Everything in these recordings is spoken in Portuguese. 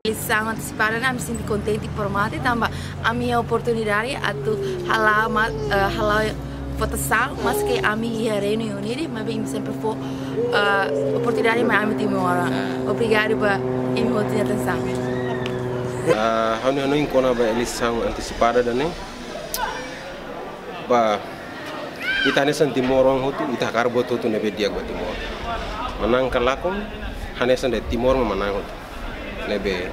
Eleição antecipada, eu me sinto contente e formada, também a minha oportunidade é halar votação, mas que a minha Reino Unido, mas bem sempre foi oportunidade mais de mora. Obrigado por me atenção. A não encontra a eleição antecipada da nem, ba ita nesan Timor orang hotu ita karbo tu nebe dia gua Timor, menang kalakom, hanesan de Timor menang hotu, nebe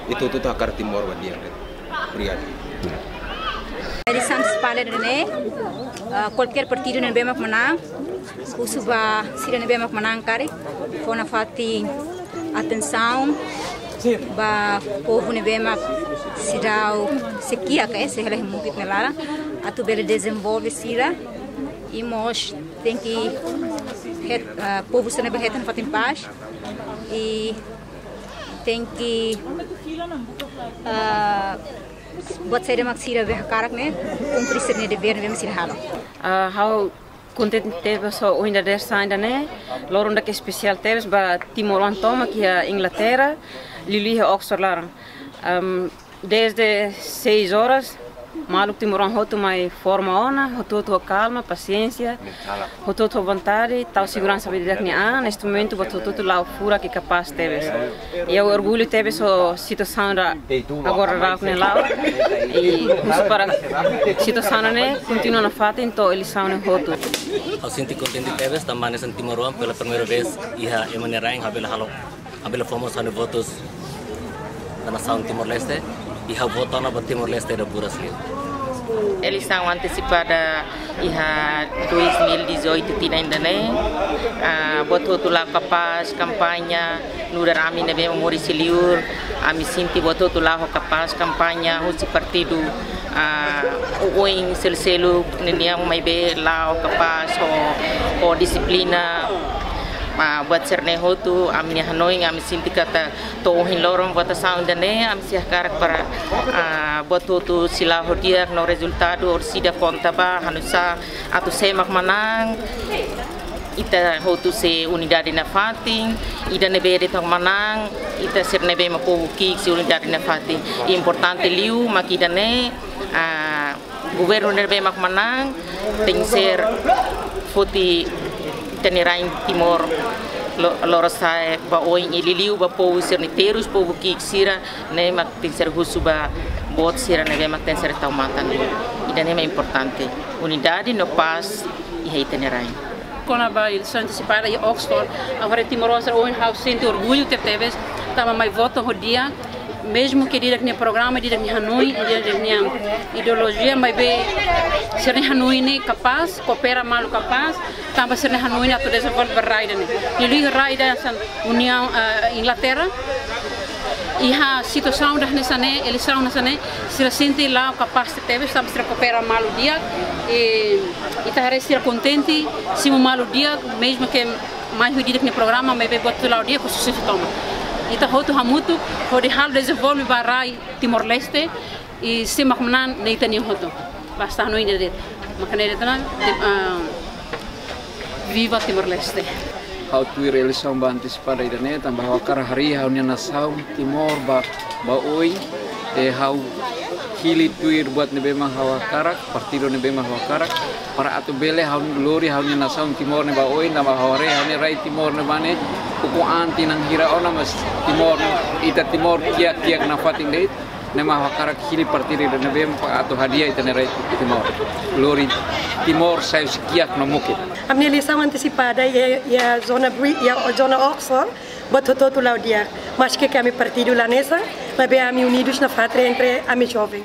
itu tu akar Timor ba dia, obrigado. Eleição antecipada né, qualquer partido não bem menang, o suba se não bem menang kari, foi na fati atenção. Ba povo ne bema sidau sequia que se ele muito melara atu bele desenvolve sira e mos tem que povo se ne behetan fatin paz e tem que buat saya mak sira be karak ne cumprir ser ne dever ne sira halo how content teve só o ainda dessa ainda né lorunda que especial teve ba Timor Antoma que a Inglaterra Lili é Oxford lá. Desde 6 horas, maluco Timor hotu mai forma ona, hotu calma, paciência, hotu vontade, tal segurança vida que neste momento hotu lá fura que capaz teve. E o orgulho teve só situação da agora lá com lá e para situação né continua na fata então eles são no hotu. Eu sinto contente teve também nesse Timor pela primeira vez e a emaneira em habela fomos a votos na nação Timor-Leste e a votar na Timor-Leste da Brasil. Eleição antecipada em 2018 tinha ainda né, botou lá capaz campanha no rami nebe Maurício Liur, a me sinto botou lá capaz campanha o partido o em selo nenhum mais bem lá capaz ou disciplina buat serne hotu amni Hanoi am sinti kata to hin lorong votação dane am sia karak para buat hotu sila hodia no resultado or sida conta ba hanusa atu semak manang ita hotu se unidade na fating ida nebe de tong manang ita ser nebe mapuki se unidade na fating importante liu makidane governo nebe mak manang tem ser foti tenerain Timor lorosa ba oi ililiu ba povo serniteiros povo que sira ne mak tem ser husuba bot sira ne mak tem ser taumatan ida ne é importante unidade no paz e rei tenerain quando a eleição antecipada em Oxford agora Timor-Leste hoje sente orgulho ter teve tava mais voto no dia mesmo que diga que programa diga que Hanoi diga que ideologia mas bem ser Hanoi ne capaz coopera mal capaz também ser Hanoi ne atau desenvolve raida ne ele raida União Inglaterra e a situação da nessa ne eleição nessa ne se sente lá capaz de ter estamos se coopera mal o dia e tá ser contente se o mal o dia mesmo que mais diga que programa mas bem botar lá o dia com sucesso toma ita hotu hamutu hodi hal desenvolve barai Timor-Leste e se makmanan neita ni hotu basta no inde makane de viva Timor-Leste how tu eleição antecipada ida ne tambah wakar hari how nya nação Timor ba oi how kili tuir buat nebe mah hawa karak partido nebe mah hawa karak para atu bele how glory how nya nação Timor ne ba oi na ba hore how ne rai Timor ne bane kuku anti nang hira ona mas Timor ita Timor kia na fating date ne mah hawa karak kili partido nebe mah atu hadiah ita ne rai Timor glory Timor sai kia no mukit a minha eleição antecipada é a zona Oxford botou todo lá o dia mas que a minha partido lá nessa mas bem a minha unidos na fátria entre a minha jovem